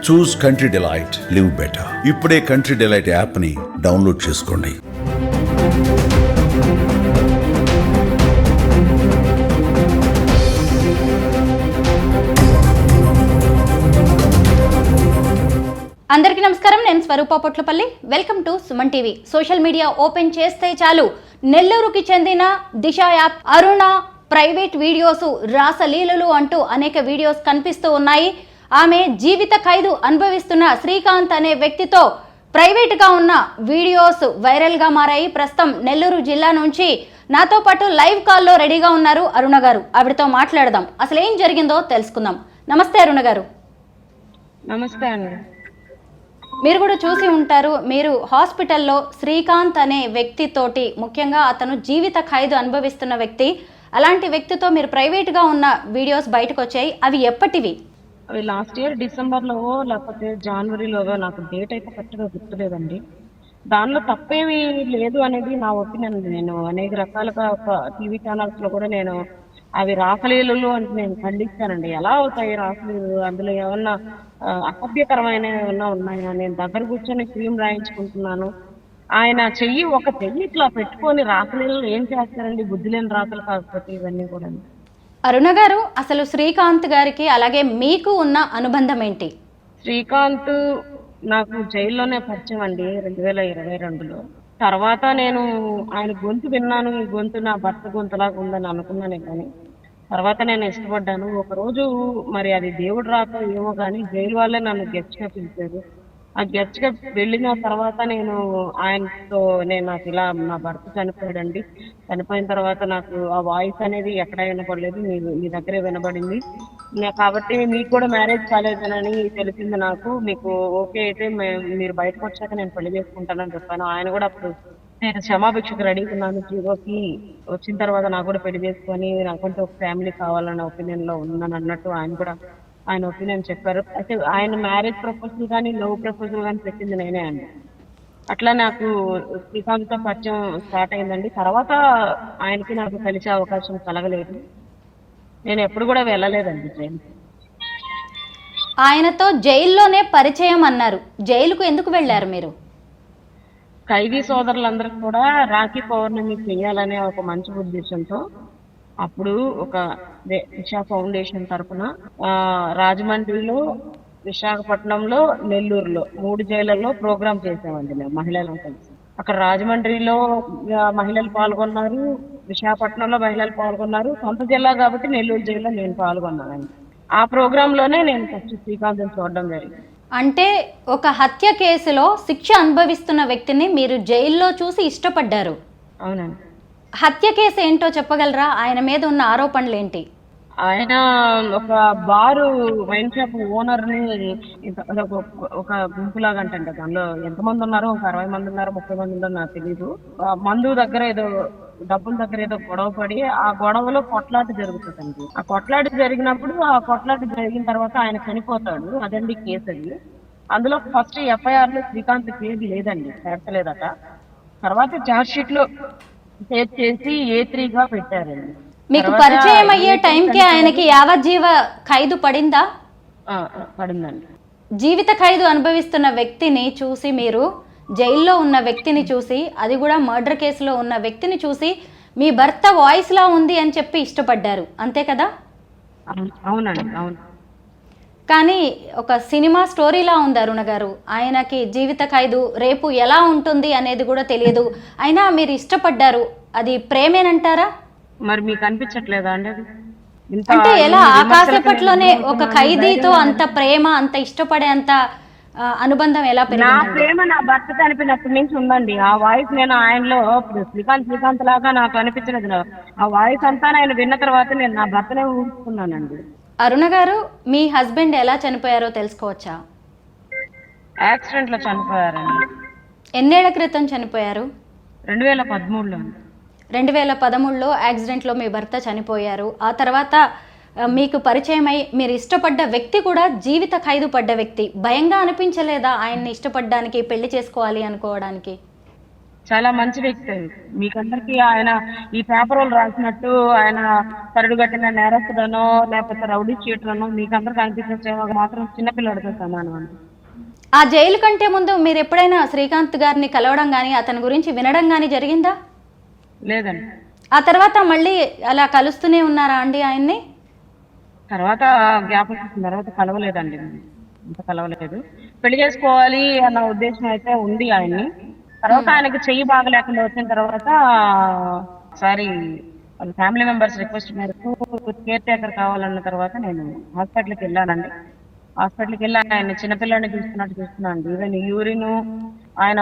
చూస్ country delight, live better. ఇప్పుడే country delight app ని download చేసుకోండి. అందరికీ నమస్కారం. నేను Swaroopa Potlapalli. Welcome to Suman TV. Social media open చేస్తే చాలు నెల్లూరుకి చెందిన Disha app Aruna private videos, రాసలీలలు అంటూ అనేక వీడియోస్ కనిపిస్తూ ఉన్నాయి. ఆమె జీవిత ఖైదు అనుభవిస్తున్న శ్రీకాంత్ అనే వ్యక్తితో ప్రైవేట్గా ఉన్న వీడియోస్ వైరల్గా మారాయి. ప్రస్తుతం నెల్లూరు జిల్లా నుంచి నాతో పాటు లైవ్ కాల్లో రెడీగా ఉన్నారు అరుణ గారు. ఆవిడతో మాట్లాడదాం, అసలు ఏం జరిగిందో తెలుసుకుందాం. నమస్తే అరుణ గారు. నమస్తే అండి. మీరు కూడా చూసి ఉంటారు, మీరు హాస్పిటల్లో శ్రీకాంత్ అనే వ్యక్తితోటి, ముఖ్యంగా అతను జీవిత ఖైదు అనుభవిస్తున్న వ్యక్తి, అలాంటి వ్యక్తితో మీరు ప్రైవేట్గా ఉన్న వీడియోస్ బయటకు వచ్చాయి. అవి ఎప్పటివి? అవి లాస్ట్ ఇయర్ డిసెంబర్లో లేకపోతే జనవరిలోగా, నాకు డేట్ అయితే కరెక్ట్గా గుర్తులేదండి. దానిలో తప్పేమీ లేదు అనేది నా ఒపీనియన్. నేను అనేక రకాలుగా టీవీ ఛానల్స్లో కూడా నేను అవి రాసలీలలు అంటే నేను ఖండిస్తానండి. ఎలా అవుతాయి రాసలీలలు? అందులో ఏమన్నా అసభ్యకరమైన ఏమన్నా ఉన్నాయా? నేను దగ్గర కూర్చొని క్రీమ్ రాయించుకుంటున్నాను. ఆయన ఒక చెయ్యి ఇట్లా పెట్టుకొని రాసలీలలు ఏం చేస్తారండి? బుద్ధి లేని రాతలు కాకపోతే ఇవన్నీ కూడా. అరుణ గారు, అసలు శ్రీకాంత్ గారికి అలాగే మీకు ఉన్న అనుబంధం ఏంటి? శ్రీకాంత్ నాకు జైల్లోనే పరిచయం అండి, 2022లో. తర్వాత నేను ఆయన గొంతు విన్నాను. ఈ గొంతు నా భర్త గొంతులాగా ఉందని అనుకున్నానే కానీ తర్వాత నేను ఇష్టపడ్డాను. ఒకరోజు మరి అది దేవుడు రాక ఏమో కానీ జైలు వాళ్ళే నన్ను గెస్ట్గా పిలిచారు. ఆ గెస్ట్గా వెళ్ళిన తర్వాత నేను ఆయనతో నాకు ఇలా నా భర్త చనిపోయాడండి. చనిపోయిన తర్వాత నాకు ఆ వాయిస్ అనేది ఎక్కడ వినపడలేదు, మీ దగ్గరే వినబడింది. కాబట్టి మీకు కూడా మ్యారేజ్ కాలేదనని తెలిసింది నాకు. మీకు ఓకే అయితే మీరు బయటకు వచ్చాక నేను పెళ్లి చేసుకుంటానని చెప్పాను. ఆయన కూడా అప్పుడు నేను క్షమాభిక్షకు రెడీగా ఉన్నాను, జీరోకి వచ్చిన తర్వాత నాకు కూడా పెళ్లి చేసుకొని నాకంటే ఒక ఫ్యామిలీ కావాలన్న ఒపీనియన్లో ఉన్నాను అన్నట్టు ఆయన ఒపీనియన్ చెప్పారు. అయితే ఆయన మ్యారేజ్ ప్రపోజల్ కానీ లవ్ ప్రపోజల్ కానీ పెట్టింది నేనే అండి. అట్లా నాకు శ్రీకాంత్తో పరిచయం స్టార్ట్ అయిందండి. తర్వాత ఆయనకి నాకు కలిసే అవకాశం కలగలేదు. నేను ఎప్పుడు కూడా వెళ్ళలేదండి జైలు. ఆయనతో జైల్లోనే పరిచయం అన్నారు, జైలుకు ఎందుకు వెళ్ళారు మీరు? ఖైదీ సోదరులందరికీ కూడా రాఖీ పౌర్ణమి చేయాలనే ఒక మంచి ఉద్దేశంతో అప్పుడు ఒక దిశ ఫౌండేషన్ తరఫున రాజమండ్రిలో, విశాఖపట్నంలో, నెల్లూరులో 3 జైళ్ళల్లో ప్రోగ్రామ్ చేసామండి మేము మహిళలు కలిసి. అక్కడ రాజమండ్రిలో మహిళలు పాల్గొన్నారు, విశాఖపట్నంలో మహిళలు పాల్గొన్నారు. సొంత జిల్లా కాబట్టి నెల్లూరు జైల్లో నేను పాల్గొన్నానండి. ఆ ప్రోగ్రాంలోనే నేను ఫస్ట్ శ్రీకాంత్ని చూడడం జరిగింది. అంటే ఒక హత్య కేసులో శిక్ష అనుభవిస్తున్న వ్యక్తిని మీరు జైల్లో చూసి ఇష్టపడ్డారు. అవునండి. హత్య కేసు ఏంటో చెప్పగలరా? ఆయన మీద ఉన్న ఆరోపణలు ఏంటి? ఆయన ఒక బారు వైన్ షాప్ ఓనర్ని ఒక గుంపులాగా అంటే దానిలో ఎంతమంది ఉన్నారో, ఒక 60 మంది ఉన్నారో 30 మంది ఉన్నారో నాకు తెలీదు. మందు దగ్గర ఏదో డబ్బుల దగ్గర ఏదో గొడవ పడి ఆ గొడవలో కొట్లాట జరుగుతుందండి. ఆ కొట్లాట జరిగినప్పుడు ఆ కొట్లాట జరిగిన తర్వాత ఆయన చనిపోతాడు. అదండి కేసు అది. అందులో ఫస్ట్ ఎఫ్ఐఆర్ లో శ్రీకాంత్ పేరు లేదండి, చేర్చలేదట. తర్వాత ఛార్జ్ షీట్ లో సేవ్ చేసి A3గా పెట్టారండి. మీకు పరిచయం అయ్యే టైంకి ఆయనకి యావజ్జీవ ఖైదు పడిందా? పడిందండి. జీవిత ఖైదు అనుభవిస్తున్న వ్యక్తిని చూసి, మీరు జైల్లో ఉన్న వ్యక్తిని చూసి, అది కూడా మర్డర్ కేసులో ఉన్న వ్యక్తిని చూసి మీ భర్త వాయిస్ లా ఉంది అని చెప్పి ఇష్టపడ్డారు, అంతే కదా? అవునండి, అవును. కానీ ఒక సినిమా స్టోరీలా ఉంది అరుణ గారు. ఆయనకి జీవిత ఖైదు రేపు ఎలా ఉంటుంది అనేది కూడా తెలియదు, అయినా మీరు ఇష్టపడ్డారు. అది ప్రేమేనంటారా? మరి మీకు అనిపించట్లేదా అండి? అంటే ఎలా ఆకాశపట్లోనే ఒక ఖైదీతో అంత ప్రేమ, అంత ఇష్టపడే అంత అనుబంధం ఎలా పెరిగింది? నా ప్రేమ నా భర్త చనిపోయినప్పటి నుంచి ఉందండి. ఆ వాయిస్ నేను ఆయనలో ఇప్పుడు శ్రీకాంత్ లాగా నాకు అనిపించలేదు. ఆ వాయిస్ అంతా ఆయన విన్న తర్వాత నేను నా భర్తనే ఊహిస్తున్నానండి. అరుణ గారు, మీ హస్బెండ్ ఎలా చనిపోయారో తెలుసుకోవచ్చా? యాక్సిడెంట్ లో చనిపోయారండి. ఎన్నేళ్ల క్రితం చనిపోయారు? 2013లో. 2013లో యాక్సిడెంట్లో మీ భర్త చనిపోయారు. ఆ తర్వాత మీకు పరిచయమై మీరు ఇష్టపడ్డ వ్యక్తి కూడా జీవిత ఖైదు పడ్డ వ్యక్తి. భయంగా అనిపించలేదా ఆయన్ని ఇష్టపడడానికి, పెళ్లి చేసుకోవాలి అనుకోవడానికి? చాలా మంచి వ్యక్తి. మీకందరికీ ఆయన ఈ పేపర్ వాళ్ళు రాసినట్టు ఆయన కరడుగట్టిన నేరస్తుడనో లేకపోతే రౌడీ షీటరనో మీకందరికి అనిపించేమో మాత్రం చిన్నపిల్లడితో సమానం అండి. ఆ జైలు కంటే ముందు మీరు ఎప్పుడైనా శ్రీకాంత్ గారిని కలవడం కానీ అతని గురించి వినడం కానీ జరిగిందా? లేదండి. ఆ తర్వాత మళ్ళీ అలా కలుస్తూనే ఉన్నారా అండి ఆయన్ని? తర్వాత జ్ఞాపకం చేసిన తర్వాత కలవలేదండి. ఇంత కలవలేదు. పెళ్లి చేసుకోవాలి అన్న ఉద్దేశం అయితే ఉంది ఆయన్ని. తర్వాత ఆయనకి చెయ్యి బాగలేకుండా వచ్చిన తర్వాత ఒకసారి వాళ్ళ ఫ్యామిలీ మెంబర్స్ రిక్వెస్ట్ మేరకు కేర్ టేకర్ కావాలన్న తర్వాత నేను హాస్పిటల్కి వెళ్ళానండి. హాస్పిటల్కి వెళ్ళి ఆయన చిన్నపిల్లని చూస్తున్నట్టు చూస్తున్నాను. ఈవెన్ యూరిన్ ఆయన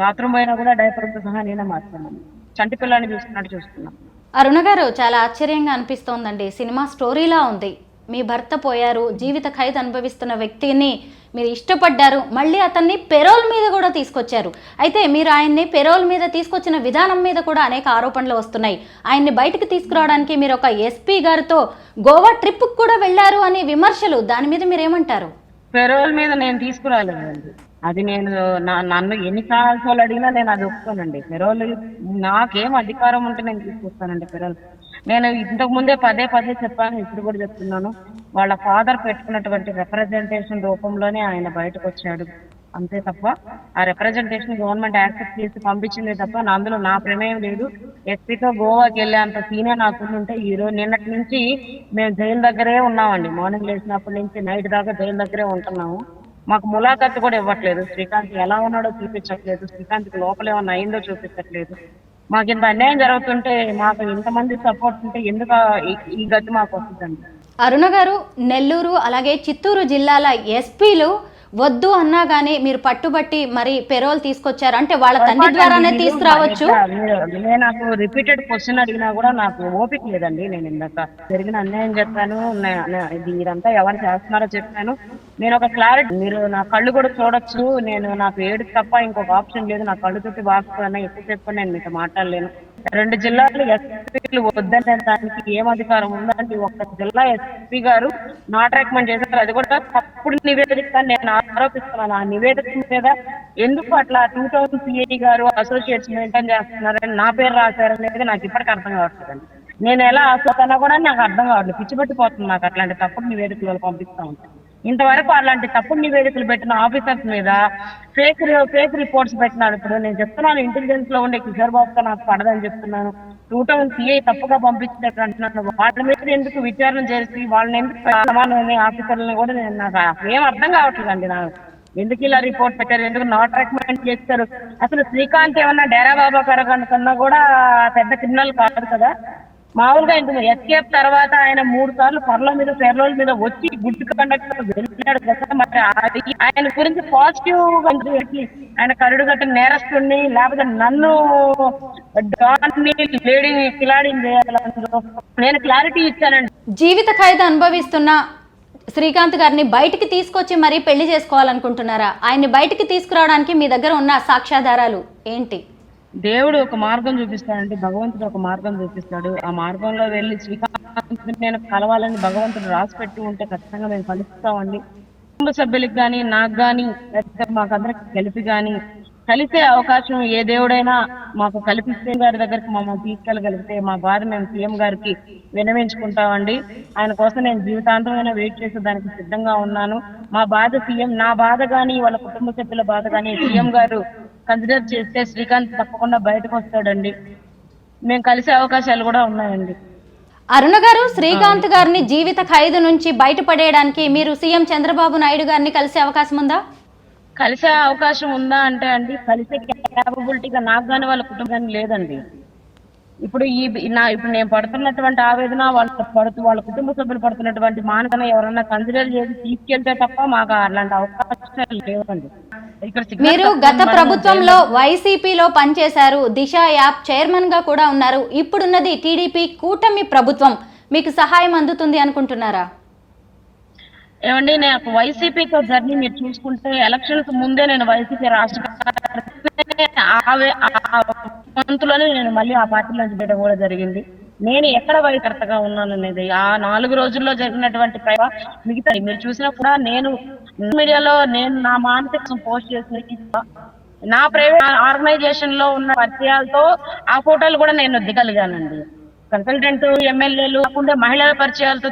బాత్రూమ్ అయినా కూడా డైపర్తో సహా నేనే మార్చాను. చంటి పిల్లని చూస్తున్నట్టు చూస్తున్నాను. అరుణ గారు, చాలా ఆశ్చర్యంగా అనిపిస్తోందండి. సినిమా స్టోరీలా ఉంది. మీ భర్త పోయారు, జీవిత ఖైదు అనుభవిస్తున్న వ్యక్తిని మీరు ఇష్టపడ్డారు, మళ్ళీ అతన్ని పెరోల్ మీద కూడా తీసుకొచ్చారు. అయితే మీరు ఆయన్ని పెరోల్ మీద తీసుకొచ్చిన విధానం మీద కూడా అనేక ఆరోపణలు వస్తున్నాయి. ఆయన్ని బయటకు తీసుకురావడానికి మీరు ఒక ఎస్పీ గారితో గోవా ట్రిప్కి కూడా వెళ్ళారు అనే విమర్శలు, దాని మీద మీరేమంటారు? పెరోల్ మీద నేను తీసుకురాలేదండి. అది నేను నన్ను ఎన్ని సార్లు అడిగినా నేను అది ఒప్పుకోనండి. పెరోల్ నాకేం అధికారం ఉంటే నేను తీసుకొస్తానండి పెరోల్. నేను ఇంతకు ముందే పదే పదే చెప్పాను, ఇప్పుడు కూడా చెప్తున్నాను. వాళ్ళ ఫాదర్ పెట్టుకున్నటువంటి రిప్రజెంటేషన్ రూపంలోనే ఆయన బయటకు వచ్చాడు, అంతే తప్ప ఆ రిప్రజెంటేషన్ గవర్నమెంట్ యాక్సెప్ట్ చేసి పంపించింది తప్ప అందులో నా ప్రమేయం లేదు. ఎస్పీతో గోవాకి వెళ్ళేంత సీనే నాకు ఉంటే ఈరోజు నిన్నటి నుంచి మేము జైలు దగ్గరే ఉన్నామండి. మార్నింగ్ లేచినప్పటి నుంచి నైట్ దాకా జైలు దగ్గరే ఉంటున్నాము. మాకు ములాఖత్తు కూడా ఇవ్వట్లేదు. శ్రీకాంత్ ఎలా ఉన్నాడో చూపించట్లేదు. శ్రీకాంత్కి లోపల ఏమన్నా అయిందో చూపించట్లేదు. మాకు ఇంత అన్యాయం జరుగుతుంటే, మాకు ఇంతమంది సపోర్ట్ ఉంటే ఎందుకు ఈ గతి మాకు వస్తుందండి? అరుణ గారు, నెల్లూరు అలాగే చిత్తూరు జిల్లాల ఎస్పీలు వద్దు అన్నా గానీ మీరు పట్టుబట్టి మరి పెరోల్ తీసుకొచ్చారు. అంటే వాళ్ళ తండ్రి ద్వారానే తీసుకురావచ్చు. నాకు రిపీటెడ్ క్వశ్చన్ అడిగినా కూడా నాకు ఓపిక లేదండి. నేను ఇందాక జరిగిన అన్యాయం చెప్పాను, ఇదంతా ఎవరు చేస్తున్నారో చెప్పాను. నేను ఒక క్లారిటీ, మీరు నా కళ్ళు కూడా చూడొచ్చు. నాకు ఏడు తప్ప ఇంకొక ఆప్షన్ లేదు. నా కళ్ళు తోటి బాగున్నా ఎక్కువ చెప్పని నేను మీతో మాట్లాడలేను. 2 జిల్లాలు ఎస్పీలు వద్దనే దానికి ఏం అధికారం ఉందండి? ఒక్క జిల్లా ఎస్పీ గారు నాట్ రికమెండ్ చేశారు, అది కూడా తప్పుడు నివేదిక నేను ఆరోపిస్తున్నాను. ఆ నివేదిక మీద ఎందుకు అట్లా 2000 సిఐ గారు అసోసియేట్స్ మెయింటైన్ చేస్తున్నారని నా పేరు రాశారనేది నాకు ఇప్పటికీ అర్థం కావట్లేదండి. నేను ఎలా అసలు కూడా నాకు అర్థం కావట్లేదు. పిచ్చిపెట్టిపోతుంది నాకు అట్లాంటి తప్పుడు నివేదికలు పంపిస్తా ఉంటాను. ఇంతవరకు అలాంటి తప్పుడు నివేదికలు పెట్టిన ఆఫీసర్స్ మీద ఫేక్ రిపోర్ట్స్ పెట్టినాడు. ఇప్పుడు నేను చెప్తున్నాను, ఇంటెలిజెన్స్ లో ఉండే కిషోర్ బాబుతో నాకు పడదని చెప్తున్నాను. 2000 సిఐ తప్పుగా పంపించినట్టు అంటున్నాను. వాళ్ళ మీద ఎందుకు విచారణ చేసి వాళ్ళని ఎందుకు సమానమైన ఆఫీసర్లను కూడా నాకు ఏం అర్థం కావట్లేదండి. నాకు ఎందుకు ఇలా రిపోర్ట్ పెట్టారు, ఎందుకు నాట్ రికమెండ్ చేస్తారు? అసలు శ్రీకాంత్ ఏమన్నా డేరా బాబా కరగంట కన్నా కూడా పెద్ద క్రిమినల్ కాదు కదా. మామూలుగా ఇంత ఎస్కేప్ తర్వాత ఆయన 3 సార్లు పెర్లోల్ మీద వచ్చి గుడ్ కండక్ట్ వెళ్ళాడు కదా. మరి ఆయన గురించి పాజిటివ్ ఆయన కరుడుగట్టిన నేరస్తుని, లేకపోతే నన్ను లేడీని కిలాడిని చేయాలి. నేను క్లారిటీ ఇచ్చానండి. జీవిత ఖైదు అనుభవిస్తున్న శ్రీకాంత్ గారిని బయటికి తీసుకొచ్చి మరీ పెళ్లి చేసుకోవాలనుకుంటున్నారా? ఆయన్ని బయటికి తీసుకురావడానికి మీ దగ్గర ఉన్న సాక్ష్యాధారాలు ఏంటి? దేవుడు ఒక మార్గం చూపిస్తాడండి, భగవంతుడు ఒక మార్గం చూపిస్తాడు. ఆ మార్గంలో వెళ్ళి శ్రీకాంత్ నేను కలవాలని భగవంతుడు రాసి పెట్టి ఉంటే ఖచ్చితంగా మేము కలుస్తామండి. కుటుంబ సభ్యులకి కానీ, నాకు కానీ, మాకందరికి కలిపి కానీ కలిసే అవకాశం ఏ దేవుడైనా మాకు కల్పిస్తే గారి దగ్గరికి మమ్మల్ని తీసుకెళ్ళగలిగితే మా బాధ మేము సీఎం గారికి విన్నవించుకుంటామండి. ఆయన కోసం నేను జీవితాంతమైనా వెయిట్ చేసే దానికి సిద్ధంగా ఉన్నాను. మా బాధ సీఎం, నా బాధ కానీ వాళ్ళ కుటుంబ సభ్యుల బాధ కానీ సీఎం గారు కన్సిడర్ చేస్తే శ్రీకాంత్ తప్పకుండా బయటకు వస్తాడండి. మేము కలిసే అవకాశాలు కూడా ఉన్నాయండి. అరుణ గారు, శ్రీకాంత్ గారిని జీవిత ఖైదు నుంచి బయటపడేయడానికి మీరు సీఎం చంద్రబాబు నాయుడు గారిని కలిసే అవకాశం ఉందా? కలిసే అవకాశం ఉందా అంటే అండి, కలిసే క్యాపబిలిటీగా నాకు కానీ వాళ్ళ కుటుంబానికి లేదండి. ఇప్పుడు ఇప్పుడు నేను పడుతున్నటువంటి ఆవేదన వాళ్ళ కుటుంబ సభ్యులు పడుతున్నటువంటి మానకన ఎవరన్నా కన్సిడర్ చేసి తీసుకెళ్తే తప్ప మాకు అలాంటి అవకాశాలు లేవండి. మీరు గత ప్రభుత్వంలో వైసీపీలో పనిచేశారు, దిశ యాప్ చైర్మన్ గా కూడా ఉన్నారు. ఇప్పుడున్నది టీడీపీ కూటమి ప్రభుత్వం, మీకు సహాయం అందుతుంది అనుకుంటున్నారా? ఏమండి, నాకు వైసీపీతో జర్నీ మీరు చూసుకుంటే ఎలక్షన్స్ ముందే నేను వైసీపీ రాష్ట్ర మంత్లోనే నేను మళ్ళీ ఆ పార్టీ నుంచి చేయడం కూడా జరిగింది. నేను ఎక్కడ వైకర్తగా ఉన్నాను అనేది ఆ 4 రోజుల్లో జరిగినటువంటి మిగతా మీరు చూసినా కూడా నేను మీడియాలో నేను నా మానసిక పోస్ట్ చేసిన నా ప్రైవేట్ ఆర్గనైజేషన్ లో ఉన్న పరిచయాలతో ఆ ఫోటోలు కూడా నేను దిగలిగానండి. కన్సల్టెంట్ ఎమ్మెల్యేలు కాకుండా మహిళల పరిచయాలతో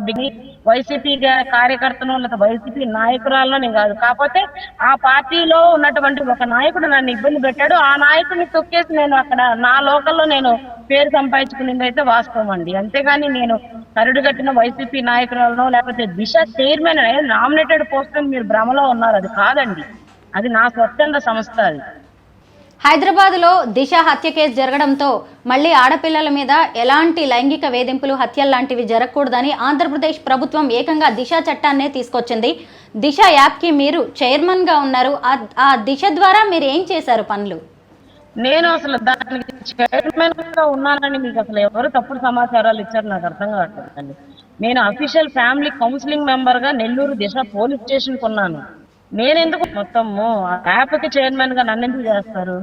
దిగి వైసీపీ కార్యకర్తను లేదా వైసీపీ నాయకురాలను నేను కాదు. కాకపోతే ఆ పార్టీలో ఉన్నటువంటి ఒక నాయకుడు నన్ను ఇబ్బంది పెట్టాడు. ఆ నాయకుడిని తొక్కేసి నేను అక్కడ నా లోకల్లో నేను పేరు సంపాదించుకునేది అయితే వాస్తవం అండి. అంతేగాని నేను కరుడు కట్టిన వైసీపీ నాయకురాలను లేకపోతే దిశ చైర్మన్ నామినేటెడ్ పోస్ట్ అని మీరు భ్రమలో ఉన్నారు. అది కాదండి, అది నా స్వచ్ఛంద సంస్థ. అది హైదరాబాద్లో దిశ హత్య కేసు జరగడంతో మళ్ళీ ఆడపిల్లల మీద ఎలాంటి లైంగిక వేధింపులు హత్యలు లాంటివి జరగకూడదని ఆంధ్రప్రదేశ్ ప్రభుత్వం ఏకంగా దిశ చట్టాన్నే తీసుకొచ్చింది. దిశ యాప్కి మీరు చైర్మన్గా ఉన్నారు. ఆ దిశ ద్వారా మీరు ఏం చేశారు పనులు? నేను అసలు దానికి చైర్మన్ గా ఉన్నానని మీకు అసలు ఎవరు తప్పుడు సమాచారాలు ఇచ్చారు నాకు అర్థం కావట్లేదండి. నేను అఫీషియల్ ఫ్యామిలీ కౌన్సిలింగ్ మెంబర్ గా నెల్లూరు దిశ పోలీస్ స్టేషన్ కు ఉన్నాను. నేనెందుకు మొత్తము ఆ యాప్ కి చైర్మన్ గా నన్ను ఎందుకు చేస్తారు?